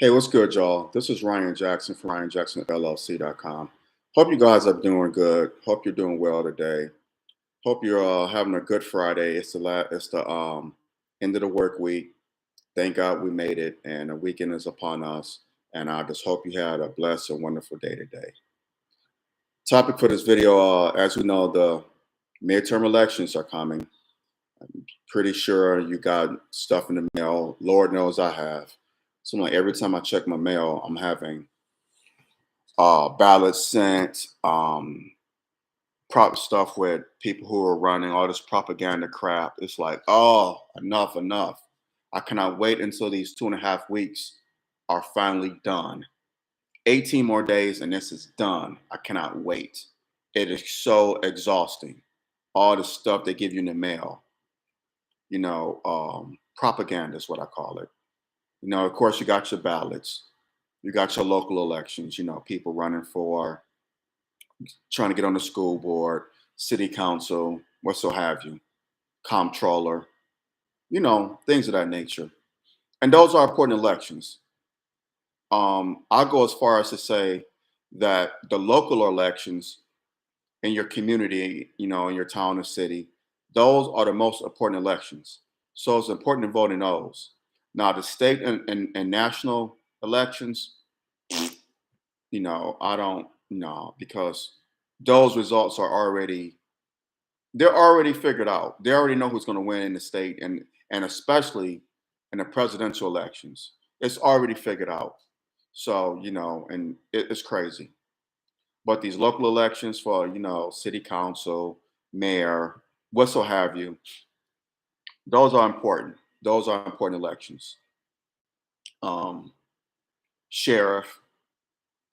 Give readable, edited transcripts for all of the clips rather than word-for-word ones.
Hey, what's good, y'all? This is Ryan Jackson from RyanJacksonLLC.com. Hope you guys are doing good. Hope you're doing well today. Hope you're having a good Friday. It's the end of the work week. Thank God we made it, and the weekend is upon us. And I just hope you had a blessed and wonderful day today. Topic for this video, as we know, the midterm elections are coming. Pretty sure you got stuff in the mail. Lord knows I have. So like every time I check my mail, I'm having ballots sent, prop stuff with people who are running all this propaganda crap. It's like, oh, enough, enough. I cannot wait until these 2.5 weeks are finally done. 18 more days and this is done. I cannot wait. It is so exhausting. All the stuff they give you in the mail, propaganda is what I call it. Of course, you got your ballots, you got your local elections, people running for trying to get on the school board, city council, what so have you, comptroller, things of that nature. And those are important elections. I'll go as far as to say that the local elections in your community, in your town or city, those are the most important elections. So it's important to vote in those. Now, the state and national elections, I don't know because those results are they're already figured out. They already know who's going to win in the state and especially in the presidential elections. It's already figured out. So, and it's crazy. But these local elections for, city council, mayor, what so have you, those are important. Those are important elections. Um, Sheriff,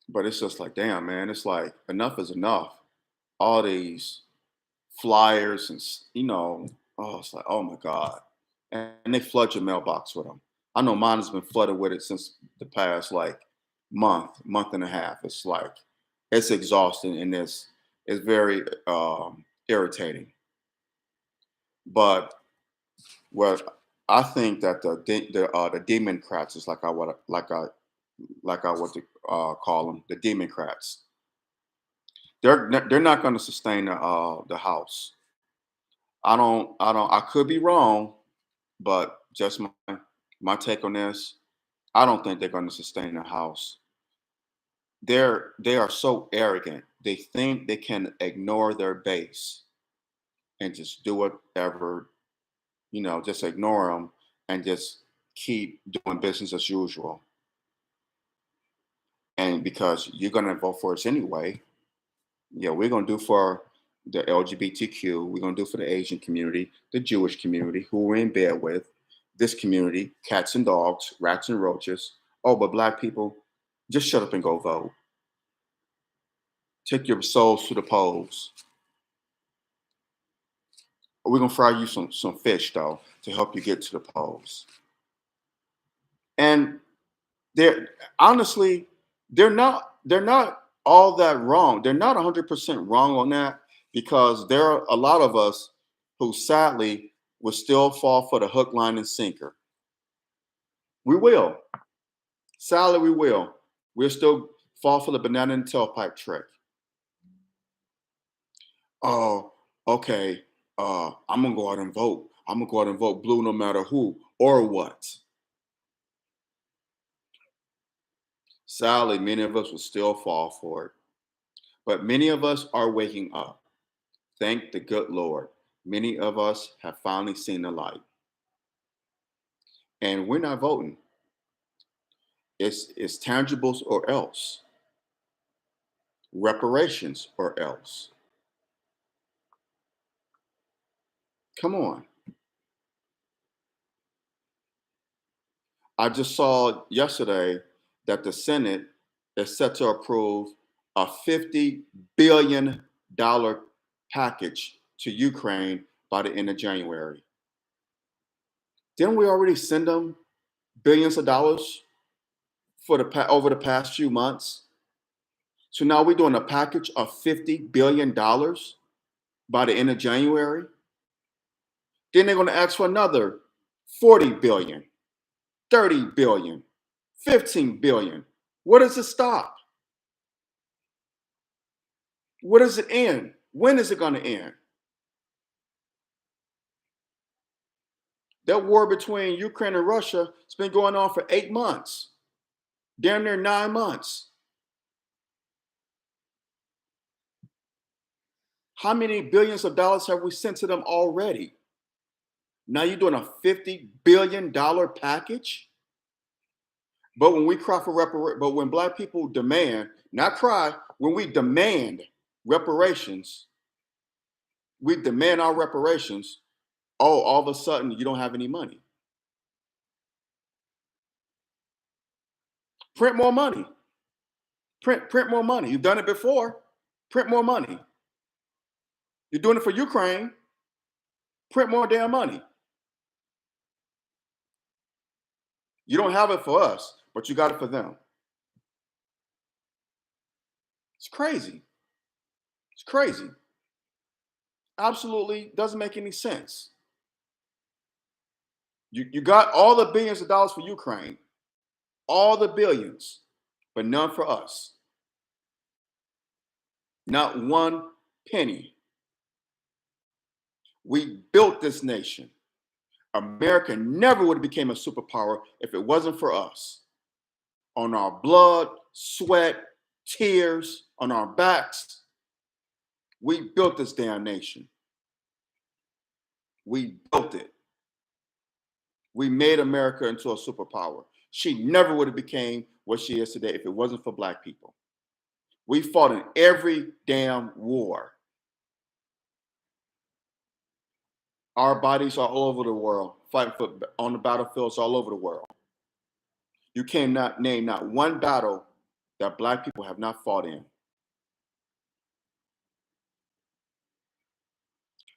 but it's just like, damn, man, it's like enough is enough. All these flyers and oh, it's like, oh my god, and they flood your mailbox with them. I know mine has been flooded with it since the past like month and a half. It's like it's exhausting and it's very irritating. But what I think that the Demonkkkrats is like I want to call them, the Demonkkkrats. They're not going to sustain the House. I could be wrong, but just my take on this, I don't think they're going to sustain the House. They are so arrogant. They think they can ignore their base and just do whatever, just ignore them and just keep doing business as usual. And because you're going to vote for us anyway, yeah, we're going to do for the LGBTQ, we're going to do for the Asian community, the Jewish community, who we're in bed with, this community, cats and dogs, rats and roaches. Oh, but black people, just shut up and go vote. Take your souls to the polls. We're going to fry you some fish, though, to help you get to the polls. And they're honestly, they're not all that wrong. They're not 100% wrong on that because there are a lot of us who sadly will still fall for the hook, line, and sinker. We will. Sadly, we will. We'll still fall for the banana and tailpipe trick. Oh, okay. I'm gonna go out and vote. I'm gonna go out and vote blue no matter who or what. Sadly, many of us will still fall for it. But many of us are waking up. Thank the good Lord. Many of us have finally seen the light. And we're not voting. It's tangibles or else. Reparations or else. Come on. I just saw yesterday that the Senate is set to approve a $50 billion package to Ukraine by the end of January. Didn't we already send them billions of dollars for over the past few months? So now we're doing a package of $50 billion by the end of January. Then they're going to ask for another 40 billion, 30 billion, 15 billion. Where does it stop? Where does it end? When is it going to end? That war between Ukraine and Russia has been going on for 8 months, damn near 9 months. How many billions of dollars have we sent to them already? Now you're doing a $50 billion package? But when we cry for but when black people demand, not cry, when we demand reparations, we demand our reparations, oh, all of a sudden you don't have any money. Print more money. Print more money. You've done it before. Print more money. You're doing it for Ukraine. Print more damn money. You don't have it for us, but you got it for them. It's crazy. It's crazy. Absolutely doesn't make any sense. You got all the billions of dollars for Ukraine, all the billions, but none for us. Not one penny. We built this nation. America never would have became a superpower if it wasn't for us. On our blood, sweat, tears, on our backs, we built this damn nation. We built it. We made America into a superpower. She never would have became what she is today if it wasn't for black people. We fought in every damn war. Our bodies are all over the world, fighting on the battlefields all over the world. You cannot name not one battle that black people have not fought in.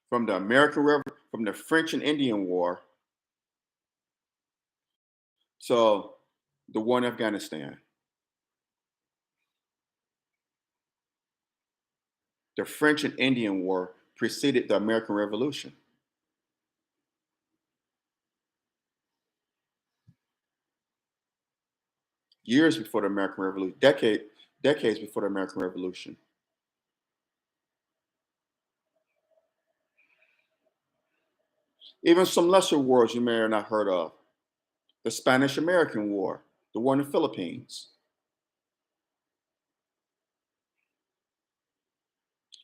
From the from the French and Indian War, so the war in Afghanistan, the French and Indian War preceded the American Revolution. Years before the American Revolution, decades before the American Revolution. Even some lesser wars you may have not heard of. The Spanish-American War, the war in the Philippines.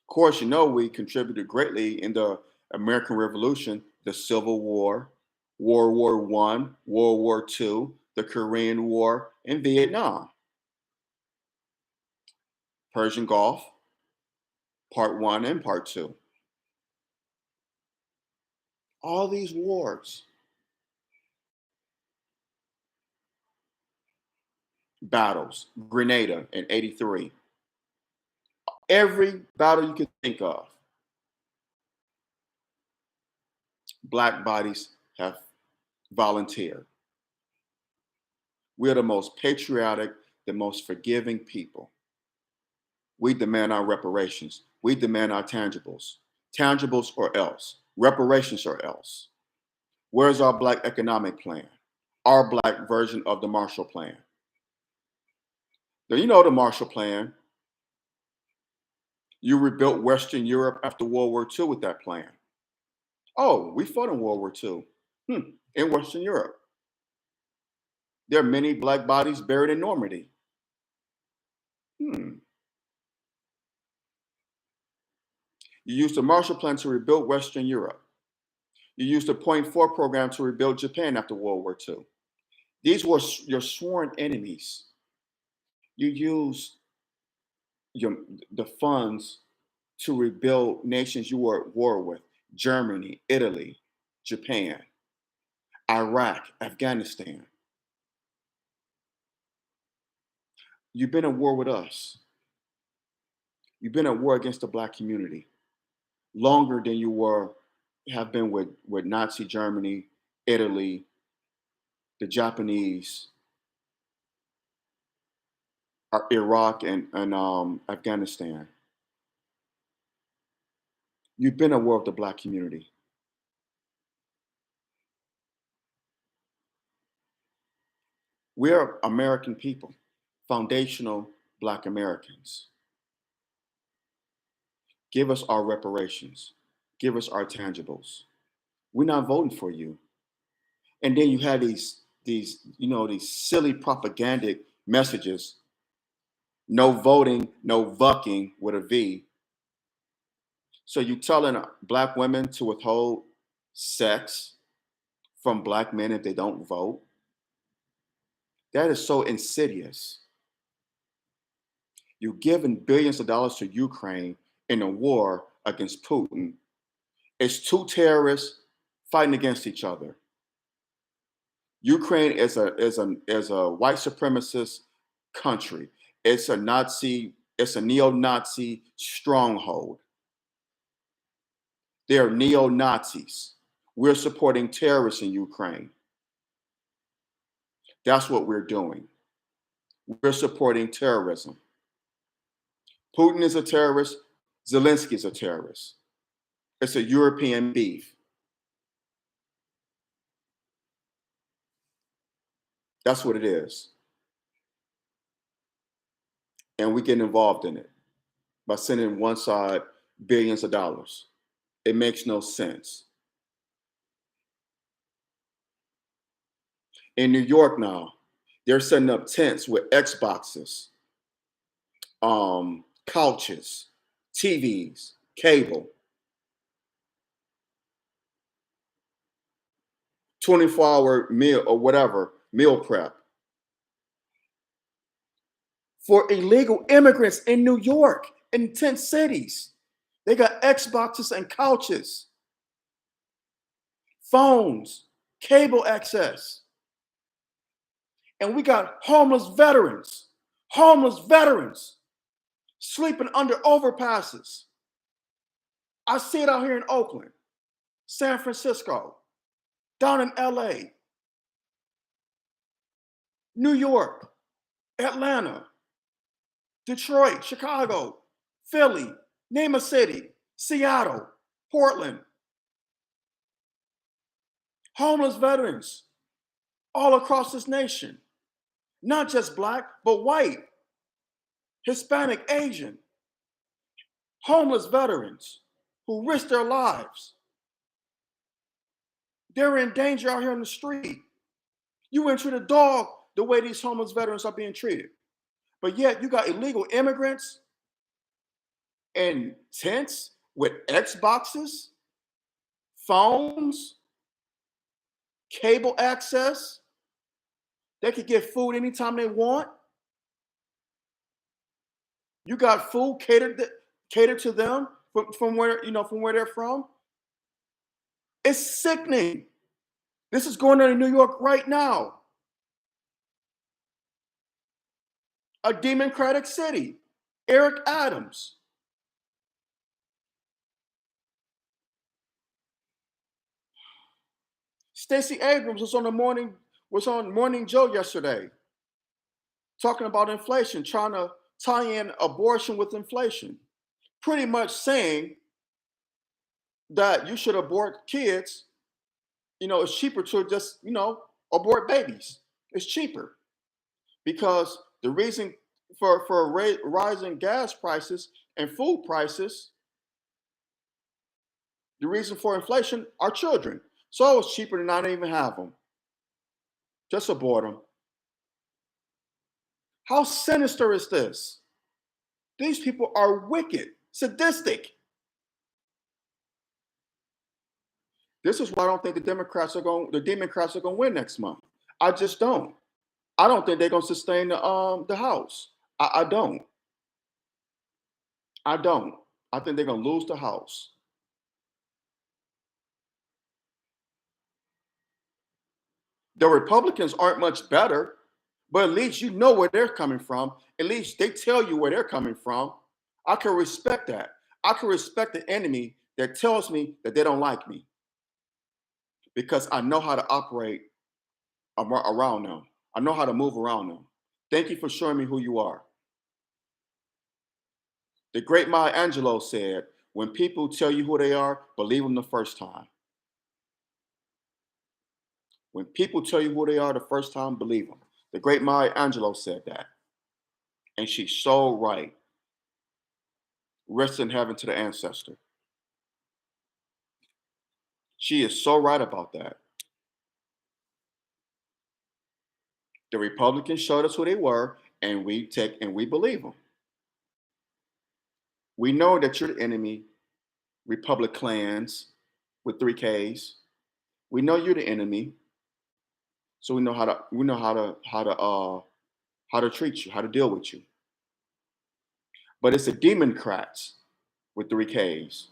Of course, you know we contributed greatly in the American Revolution, the Civil War, World War One, World War Two, the Korean War, and Vietnam. Persian Gulf, Part One and Part Two. All these wars, battles, Grenada in '83. Every battle you could think of, black bodies have volunteered. We are the most patriotic, the most forgiving people. We demand our reparations. We demand our tangibles. Tangibles or else. Reparations or else. Where's our black economic plan? Our black version of the Marshall Plan. Now, you know the Marshall Plan. You rebuilt Western Europe after World War II with that plan. Oh, we fought in World War II in Western Europe. There are many black bodies buried in Normandy. Hmm. You used the Marshall Plan to rebuild Western Europe. You used the Point Four program to rebuild Japan after World War II. These were your sworn enemies. You used your, the funds to rebuild nations you were at war with: Germany, Italy, Japan, Iraq, Afghanistan. You've been at war with us. You've been at war against the black community longer than you have been with Nazi Germany, Italy, the Japanese, Iraq, and Afghanistan. You've been at war with the black community. We're American people, foundational Black Americans. Give us our reparations. Give us our tangibles. We're not voting for you. And then you have these silly propagandic messages. No voting, no vucking with a V. So you telling Black women to withhold sex from Black men if they don't vote? That is so insidious. You're giving billions of dollars to Ukraine in a war against Putin. It's two terrorists fighting against each other. Ukraine is a white supremacist country. It's a neo-Nazi stronghold. They're neo-Nazis. We're supporting terrorists in Ukraine. That's what we're doing. We're supporting terrorism. Putin is a terrorist. Zelensky is a terrorist. It's a European beef. That's what it is. And we get involved in it by sending one side billions of dollars. It makes no sense. In New York now, they're setting up tents with Xboxes, couches, TVs, cable, 24-hour meal or whatever, meal prep for illegal immigrants in New York, in 10 cities. They got Xboxes and couches, phones, cable access. And we got homeless veterans sleeping under overpasses. I see it out here in Oakland, San Francisco, down in LA, New York, Atlanta, Detroit, Chicago, Philly, name a city, Seattle, Portland. Homeless veterans all across this nation, not just Black, but white, Hispanic, Asian. Homeless veterans who risk their lives. They're in danger out here on the street. You wouldn't treat a dog the way these homeless veterans are being treated. But yet you got illegal immigrants in tents with Xboxes, phones, cable access. They could get food anytime they want. You got food catered to them from where they're from. It's sickening. This is going on in New York right now. A democratic city. Eric Adams. Stacey Abrams was on Morning Joe yesterday, talking about inflation, trying to tie in abortion with inflation, pretty much saying that you should abort kids. It's cheaper to just abort babies. It's cheaper because the reason for rising gas prices and food prices, the reason for inflation are children. So it's cheaper to not even have them. Just abort them. How sinister is this? These people are wicked, sadistic. This is why I don't think the Democrats are going to win next month. I just don't. I don't think they're going to sustain the House. I don't. I don't. I think they're going to lose the House. The Republicans aren't much better, but at least you know where they're coming from. At least they tell you where they're coming from. I can respect that. I can respect the enemy that tells me that they don't like me because I know how to operate around them. I know how to move around them. Thank you for showing me who you are. The great Maya Angelou said, when people tell you who they are, believe them the first time. When people tell you who they are the first time, believe them. The great Maya Angelou said that. And she's so right. Rest in heaven to the ancestor. She is so right about that. The Republicans showed us who they were, and we believe them. We know that you're the enemy, Republicans with 3 Ks. We know you're the enemy, so how to treat you, how to deal with you. But it's the Demonkkkrats with 3 Ks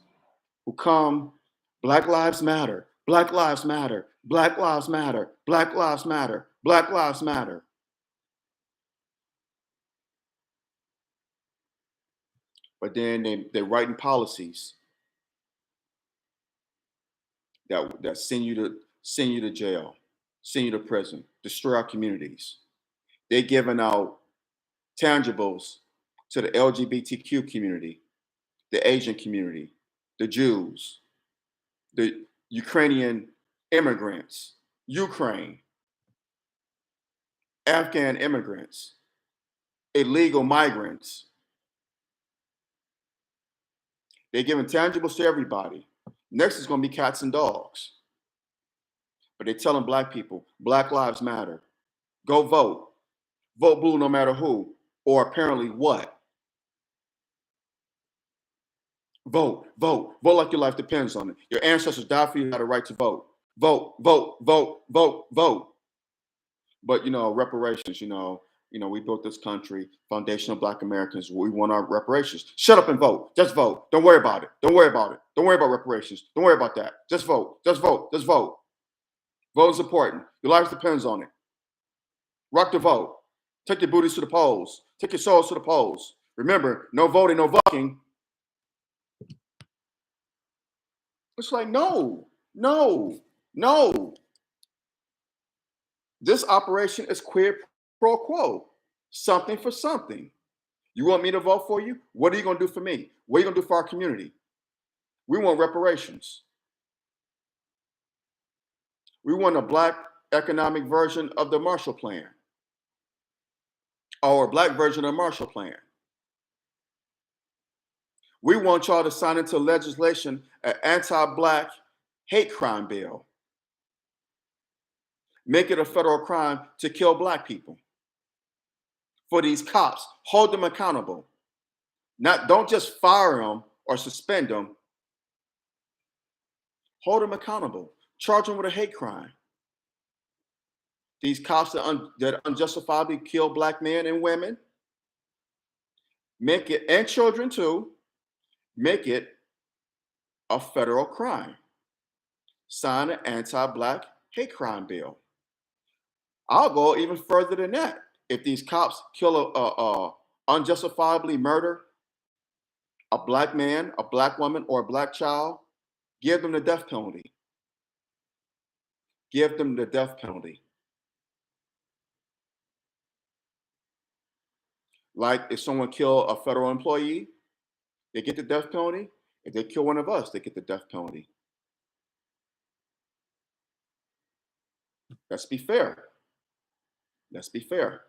who come, Black Lives Matter, Black Lives Matter, Black Lives Matter, Black Lives Matter, Black Lives Matter. But then they're writing policies that send you to jail, send you to prison, destroy our communities. They're giving out tangibles to the LGBTQ community, the Asian community, the Jews, the Ukrainian immigrants, Ukraine, Afghan immigrants, illegal migrants. They're giving tangibles to everybody. Next is going to be cats and dogs. But they're telling black people, Black Lives Matter. Go vote. Vote blue no matter who, or apparently what. Vote, vote, vote like your life depends on it. Your ancestors died for you, had a right to vote. Vote, vote, vote, vote, vote. But reparations, we built this country, foundational Black Americans. We want our reparations. Shut up and vote. Just vote. Don't worry about it. Don't worry about it. Don't worry about reparations. Don't worry about that. Just vote. Just vote. Just vote. Vote is important. Your life depends on it. Rock the vote. Take your booties to the polls. Take your souls to the polls. Remember, no voting, no voting. It's like, no, no, no. This operation is quid pro quo. Something for something. You want me to vote for you? What are you going to do for me? What are you going to do for our community? We want reparations. We want a Black economic version of the Marshall Plan, or a Black version of the Marshall Plan. We want y'all to sign into legislation an anti-Black hate crime bill. Make it a federal crime to kill Black people. For these cops, hold them accountable. Don't just fire them or suspend them. Hold them accountable. Charge them with a hate crime. These cops that unjustifiably kill Black men and women, make it, and children too, make it a federal crime. Sign an anti-Black hate crime bill. I'll go even further than that. If these cops kill unjustifiably murder a Black man, a Black woman, or a Black child, give them the death penalty. Give them the death penalty. Like if someone kill a federal employee, they get the death penalty. If they kill one of us, they get the death penalty. Let's be fair. Let's be fair.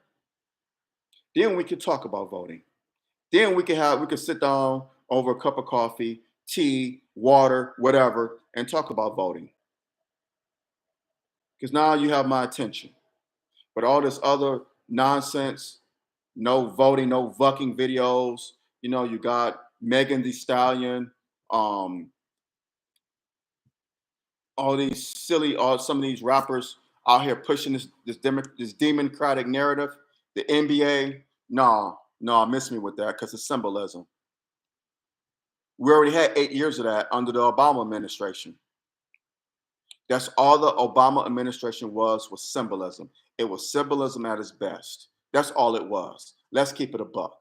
Then we could talk about voting. Then we could sit down over a cup of coffee, tea, water, whatever, and talk about voting. Because now you have my attention. But all this other nonsense, no voting, no vucking videos. You got Megan Thee Stallion, all these some of these rappers out here pushing this democratic narrative. The NBA, no, miss me with that because it's symbolism. We already had 8 years of that under the Obama administration. That's all the Obama administration was symbolism. It was symbolism at its best. That's all it was. Let's keep it a buck.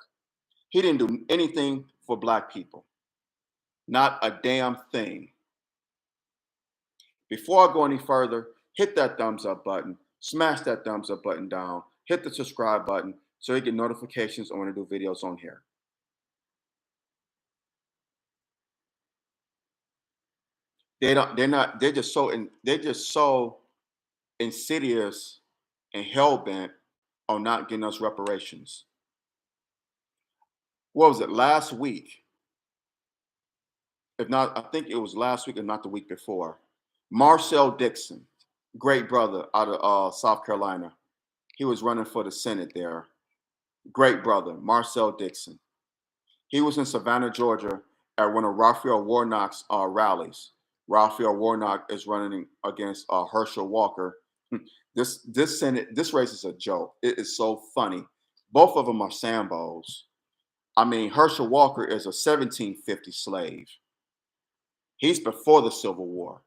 He didn't do anything for Black people. Not a damn thing. Before I go any further, hit that thumbs up button, smash that thumbs up button down, hit the subscribe button so you get notifications when I do videos on here. They're just so insidious and hell bent on not getting us reparations. What was it, last week? If not, I think it was last week and not the week before. Marcel Dixon, great brother out of South Carolina. He was running for the Senate there. Great brother, Marcel Dixon. He was in Savannah, Georgia at one of Raphael Warnock's rallies. Raphael Warnock is running against Herschel Walker. This race is a joke. It is so funny. Both of them are Sambos. I mean, Herschel Walker is a 1750 slave. He's before the Civil War.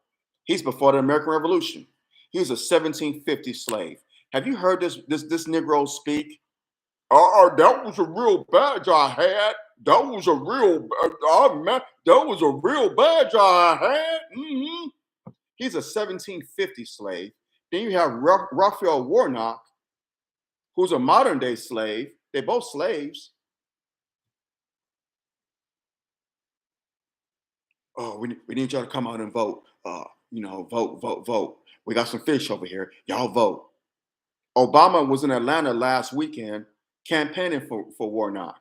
He's before the American Revolution. He's a 1750 slave. Have you heard this Negro speak? That was a real badge I had. That was a real, man, that was a real badge I had. He's a 1750 slave. Then you have Raphael Warnock, who's a modern day slave. They're both slaves. Oh, we need y'all to come out and vote. Vote, vote, vote. We got some fish over here. Y'all vote. Obama was in Atlanta last weekend campaigning for Warnock.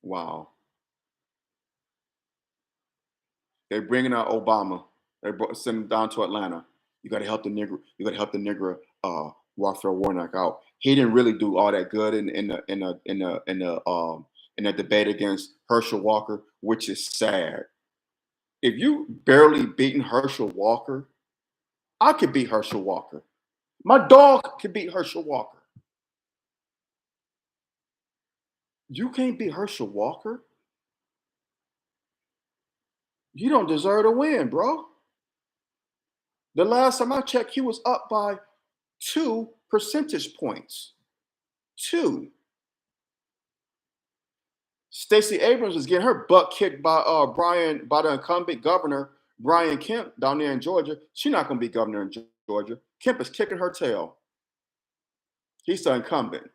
Wow. They're bringing out Obama. Send him down to Atlanta. You got to help the nigger. You got to help the nigger. Raphael Warnock out. He didn't really do all that good in the debate against Herschel Walker, which is sad. If you barely beaten Herschel Walker, I could beat Herschel Walker. My dog could beat Herschel Walker. You can't beat Herschel Walker? You don't deserve to win, bro. The last time I checked, he was up by 2 percentage points. 2. Stacey Abrams is getting her butt kicked by the incumbent governor, Brian Kemp, down there in Georgia. She's not going to be governor in Georgia. Kemp is kicking her tail. He's the incumbent.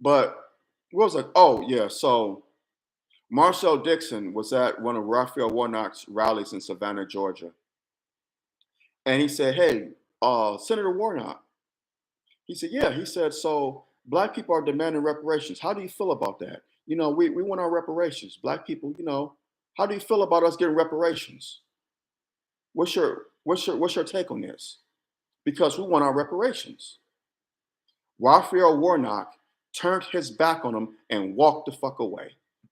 But what was it? Oh, yeah. So Marcel Dixon was at one of Raphael Warnock's rallies in Savannah, Georgia. And he said, hey, Senator Warnock. He said, yeah. He said, so Black people are demanding reparations. How do you feel about that? We want our reparations. Black people, how do you feel about us getting reparations? What's your take on this? Because we want our reparations. Raphael Warnock turned his back on him and walked the fuck away.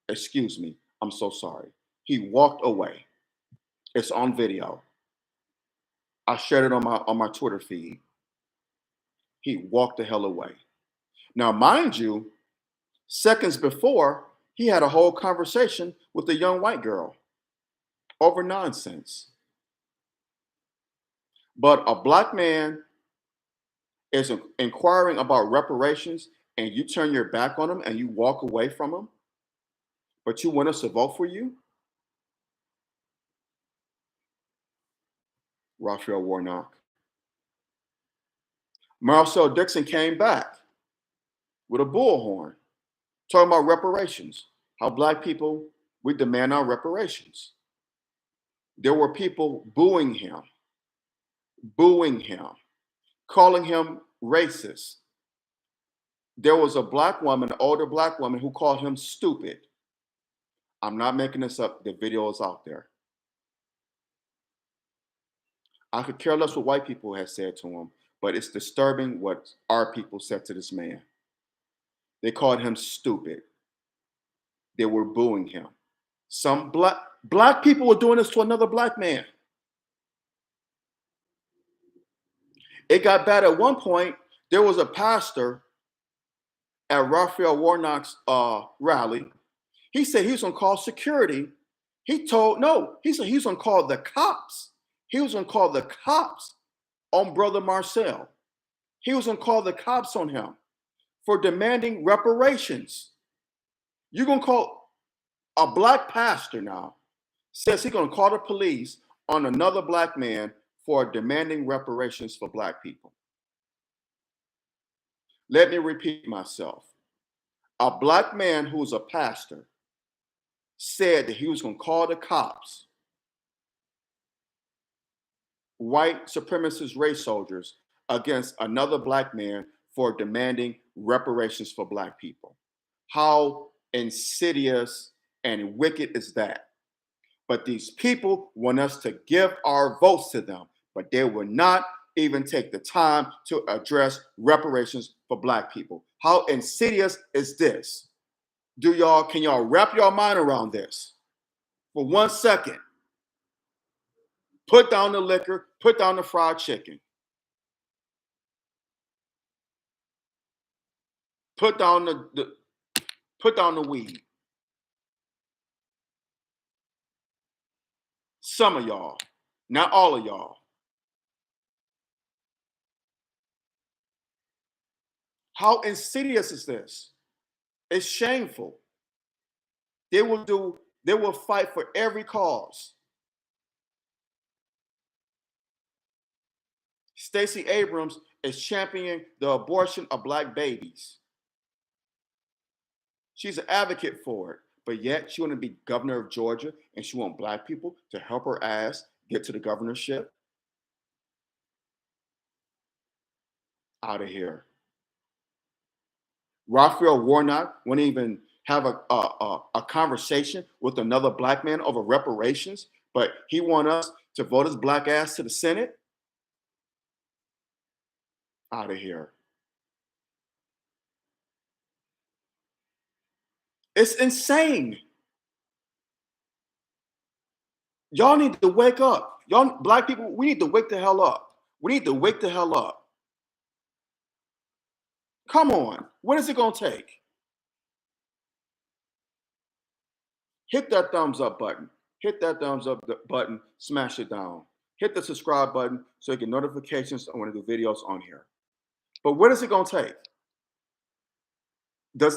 Excuse me, I'm so sorry. He walked away. It's on video. I shared it on my Twitter feed. He walked the hell away. Now, mind you, seconds before, he had a whole conversation with a young white girl over nonsense. But a Black man is inquiring about reparations and you turn your back on him and you walk away from him, but you want us to vote for you? Raphael Warnock. Marcel Dixon came back with a bullhorn, talking about reparations, how Black people, we demand our reparations. There were people booing him, calling him racist. There was a Black woman, an older Black woman, who called him stupid. I'm not making this up. The video is out there. I could care less what white people have said to him, but it's disturbing what our people said to this man. They called him stupid. They were booing him. Some black people were doing this to another Black man. It got bad at one point. There was a pastor at Raphael Warnock's rally. He said he was going to call security. He said he was going to call the cops. He was going to call the cops on Brother Marcel. He was going to call the cops on him for demanding reparations. You're going to call a Black pastor now, says he's going to call the police on another Black man for demanding reparations for Black people. Let me repeat myself. A Black man who's a pastor said that he was going to call the cops white supremacist race soldiers against another black man for demanding reparations for black people. How insidious and wicked is that? But these people want us to give our votes to them, but they will not even take the time to address reparations for black people. How insidious is this? Can y'all wrap your mind around this for 1 second? Put down the liquor, put down the fried chicken, put down put down the weed. Some of y'all, not all of y'all. How insidious is this? It's shameful. They will fight for every cause. Stacey Abrams is championing the abortion of black babies. She's an advocate for it, but yet she want to be governor of Georgia and she want black people to help her ass get to the governorship. Out of here. Raphael Warnock wouldn't even have a conversation with another black man over reparations, but he want us to vote his black ass to the Senate. Out of here. It's insane. Y'all need to wake up. Y'all, black people, we need to wake the hell up. We need to wake the hell up. Come on. What is it going to take? Hit that thumbs up button. Hit that thumbs up button. Smash it down. Hit the subscribe button so you get notifications when I do videos on here. But what is it going to take?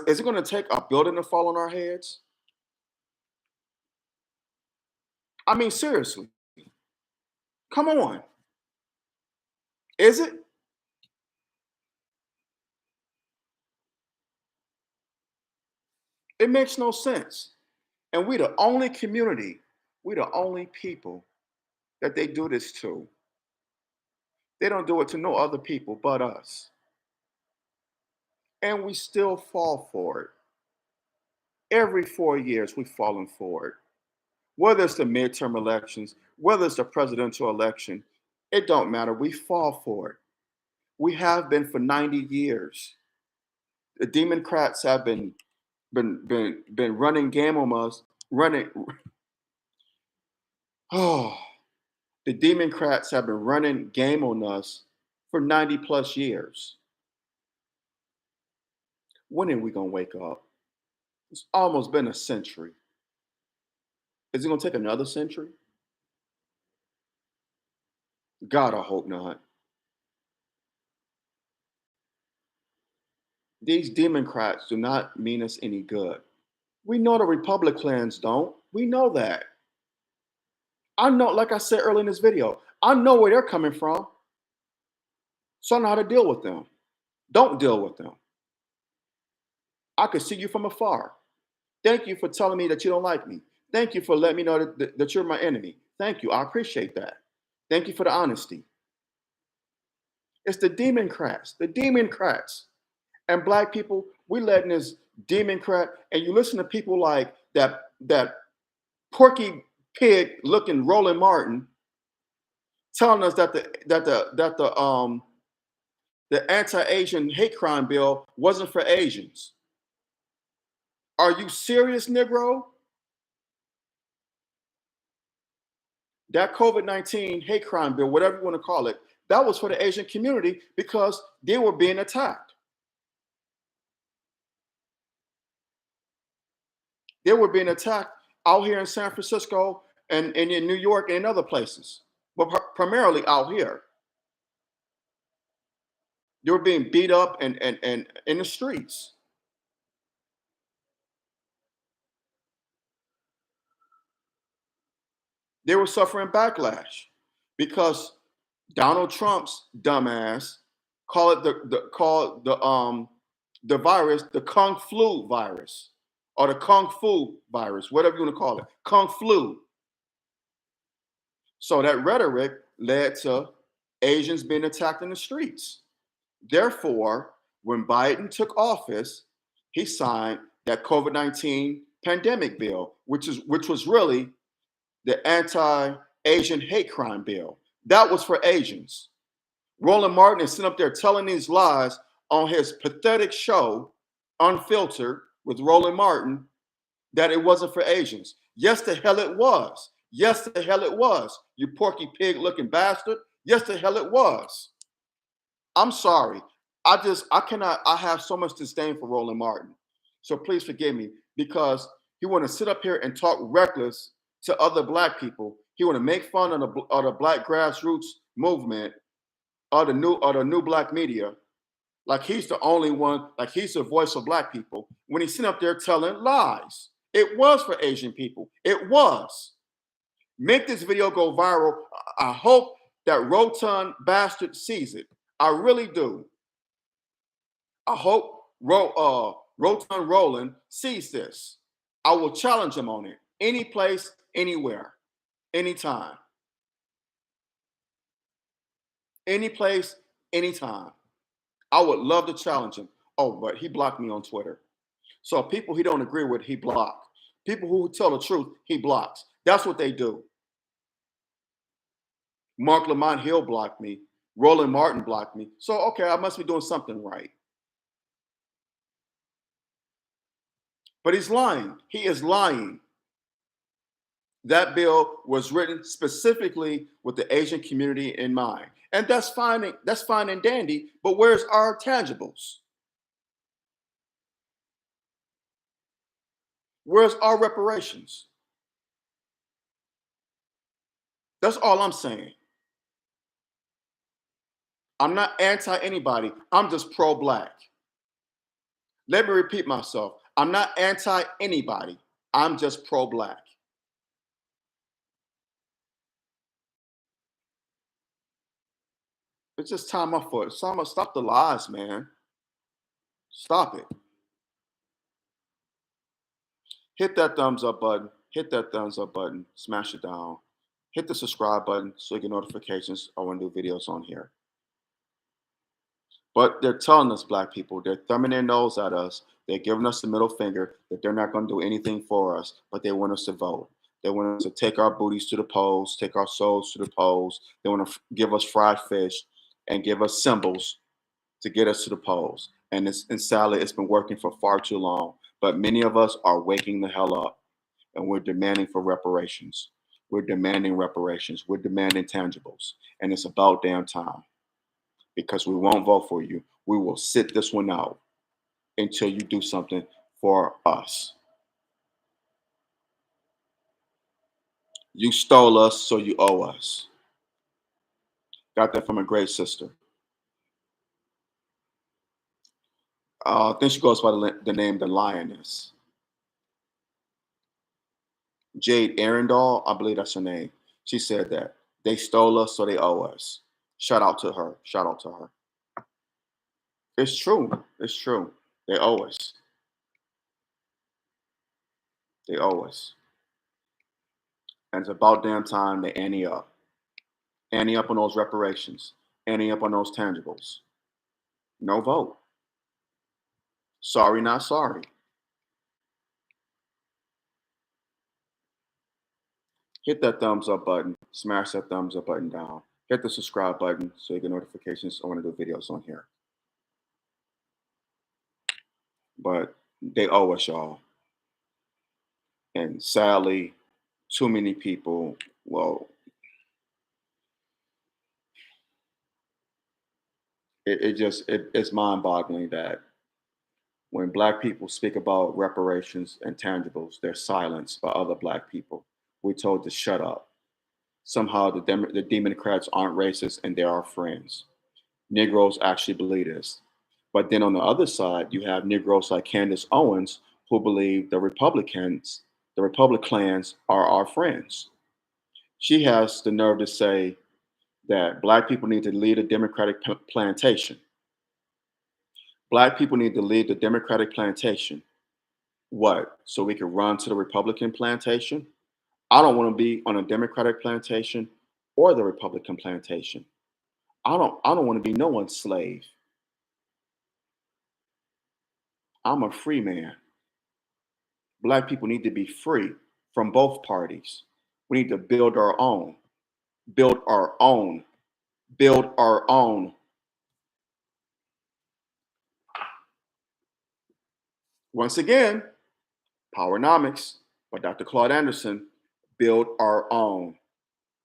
Is it going to take a building to fall on our heads? I mean, seriously. Come on. Is it? It makes no sense. And we the only community, we the only people that they do this to. They don't do it to no other people but us. And we still fall for it. Every 4 years, we've fallen for it. Whether it's the midterm elections, whether it's the presidential election, it don't matter. We fall for it. We have been for 90 years. The Demonkkkrats have been running game on us, running. Oh, the Demonkkkrats have been running game on us for 90 plus years. When are we gonna wake up? It's almost been a century. Is it gonna take another century? God, I hope not. These Demonkkkrats do not mean us any good. We know the Republicans don't. We know that. I know, like I said earlier in this video, I know where they're coming from. So I know how to deal with them. Don't deal with them. I can see you from afar. Thank you for telling me that you don't like me. Thank you for letting me know that you're my enemy. Thank you. I appreciate that. Thank you for the honesty. It's the Demonkkkrats, the Demonkkkrats. And black people, we letting this Demonkkrat, and you listen to people like that Porky Pig looking Roland Martin telling us that the anti-Asian hate crime bill wasn't for Asians. Are you serious, Negro? That COVID-19 hate crime bill, whatever you want to call it, that was for the Asian community because they were being attacked. They were being attacked out here in San Francisco and in New York and in other places, but primarily out here. They were being beat up and in the streets. They were suffering backlash because Donald Trump's dumbass called it the virus the Kung Flu virus or the Kung Fu virus, whatever you want to call it, Kung Flu. So that rhetoric led to Asians being attacked in the streets. Therefore, when Biden took office, he signed that COVID-19 pandemic bill, which was really the anti-Asian hate crime bill. That was for Asians. Roland Martin is sitting up there telling these lies on his pathetic show, Unfiltered, with Roland Martin, that it wasn't for Asians. Yes, the hell it was. Yes, the hell it was. You porky pig looking bastard. Yes, the hell it was. I'm sorry. I cannot, I have so much disdain for Roland Martin. So please forgive me because he want to sit up here and talk reckless to other black people. He want to make fun of the black grassroots movement or the new black media. Like he's the only one, like he's the voice of black people. When he's sitting up there telling lies. It was for Asian people. It was. Make this video go viral. I hope that rotund bastard sees it. I really do. I hope Rotund Roland sees this. I will challenge him on it. Any place, anywhere, anytime. Any place, anytime. I would love to challenge him. Oh, but he blocked me on Twitter. So people he don't agree with, he blocks. People who tell the truth, he blocks. That's what they do. Mark Lamont Hill blocked me. Roland Martin blocked me. So, okay, I must be doing something right. But he's lying. He is lying. That bill was written specifically with the Asian community in mind. And that's fine and dandy, but where's our tangibles? Where's our reparations? That's all I'm saying. I'm not anti anybody. I'm just pro-black. Let me repeat myself. I'm not anti anybody. I'm just pro-black. It's just time up for it. Stop the lies, man. Stop it. Hit that thumbs up button. Hit that thumbs up button. Smash it down. Hit the subscribe button so you get notifications when I do videos on here. But they're telling us, black people, they're thumbing their nose at us. They're giving us the middle finger that they're not going to do anything for us, but they want us to vote. They want us to take our booties to the polls, take our souls to the polls. They want to give us fried fish and give us symbols to get us to the polls. And sadly, it's been working for far too long. But many of us are waking the hell up, and we're demanding for reparations. We're demanding reparations. We're demanding tangibles. And it's about damn time. Because we won't vote for you. We will sit this one out until you do something for us. You stole us, so you owe us. Got that from a great sister. I think she goes by the name The Lioness. Jade Arendal, I believe that's her name. She said that. They stole us, so they owe us. Shout out to her. Shout out to her. It's true. It's true. They owe us. They owe us. And it's about damn time they ante up. Ante up on those reparations. Ante up on those tangibles. No vote. Sorry, not sorry. Hit that thumbs up button. Smash that thumbs up button down. Hit the subscribe button so you get notifications when I do videos on here. But they owe us, y'all. And sadly, too many people, well, it's mind-boggling that when black people speak about reparations and tangibles, they're silenced by other black people. We're told to shut up. Somehow the Demonkkkrats aren't racist and they're our friends. Negroes actually believe this. But then on the other side, you have Negroes like Candace Owens who believe the Republicans are our friends. She has the nerve to say that black people need to lead a Democratic plantation. Black people need to lead the Democratic plantation. What? So we can run to the Republican plantation? I don't want to be on a Democratic plantation or the Republican plantation. I don't want to be no one's slave. I'm a free man. Black people need to be free from both parties. We need to build our own, build our own, build our own. Once again, Powernomics by Dr. Claude Anderson, build our own.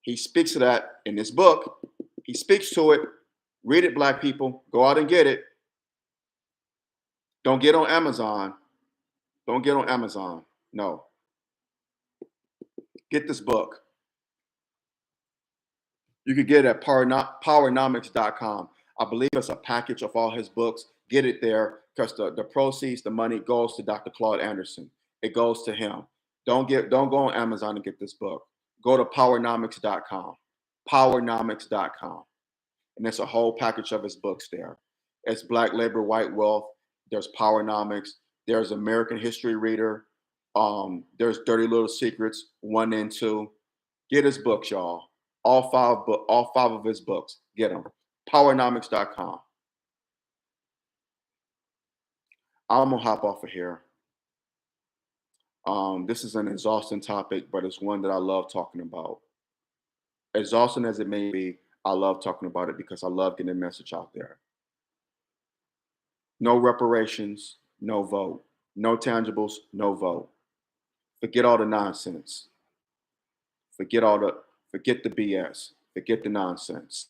He speaks to that in this book. He speaks to it. Read it, Black people. Go out and get it. Don't get on Amazon. Don't get on Amazon. No. Get this book. You could get it at powernomics.com. I believe it's a package of all his books. Get it there because the proceeds, the money goes to Dr. Claude Anderson. It goes to him. Don't go on Amazon and get this book. Go to powernomics.com. Powernomics.com. And there's a whole package of his books there. It's Black Labor, White Wealth. There's Powernomics. There's American History Reader. There's Dirty Little Secrets 1 and 2. Get his books, y'all. All five of his books. Get them. Powernomics.com. I'm gonna hop off of here. This is an exhausting topic, but it's one that I love talking about. Exhausting as it may be, I love talking about it because I love getting a message out there. No reparations, no vote. No tangibles, no vote. Forget all the nonsense. Forget the BS. Forget the nonsense.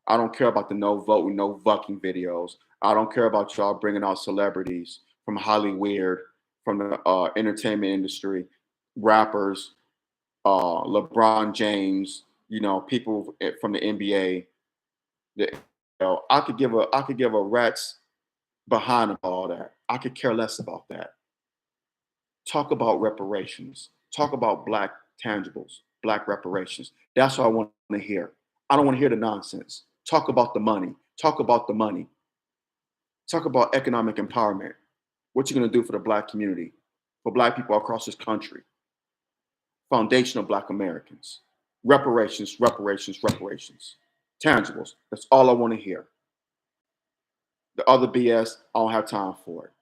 I don't care about the no vote, no fucking videos. I don't care about y'all bringing out celebrities from Hollywood, from the entertainment industry, rappers, LeBron James, people from the NBA. I could give a rat's behind of all that. I could care less about that. Talk about reparations. Talk about Black tangibles, Black reparations. That's what I want to hear. I don't want to hear the nonsense. Talk about the money. Talk about the money. Talk about economic empowerment. What you're going to do for the Black community, for Black people across this country. Foundational Black Americans. Reparations, reparations, reparations. Tangibles. That's all I want to hear. The other BS, I don't have time for it.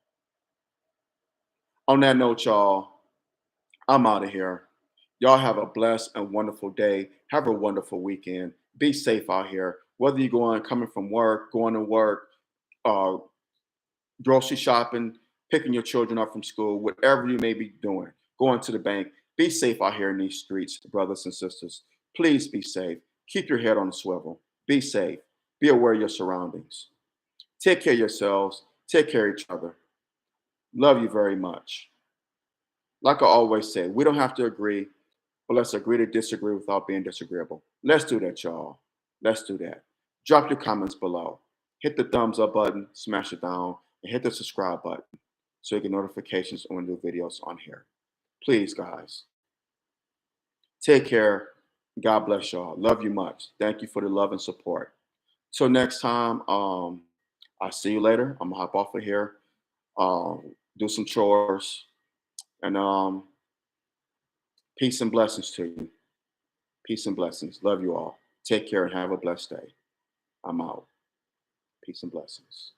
On that note, y'all, I'm out of here. Y'all have a blessed and wonderful day. Have a wonderful weekend. Be safe out here. Whether you're coming from work, going to work, uh, grocery shopping, picking your children up from school, whatever you may be doing, going to the bank. Be safe out here in these streets, brothers and sisters. Please be safe. Keep your head on the swivel. Be safe. Be aware of your surroundings. Take care of yourselves. Take care of each other. Love you very much. Like I always say, we don't have to agree, but let's agree to disagree without being disagreeable. Let's do that, y'all. Let's do that. Drop your comments below. Hit the thumbs up button, smash it down, and hit the subscribe button so you get notifications when new videos on here. Please, guys. Take care. God bless y'all. Love you much. Thank you for the love and support. Till next time, I'll see you later. I'm gonna hop off of here, do some chores, and peace and blessings to you. Peace and blessings. Love you all. Take care and have a blessed day. I'm out. Peace and blessings.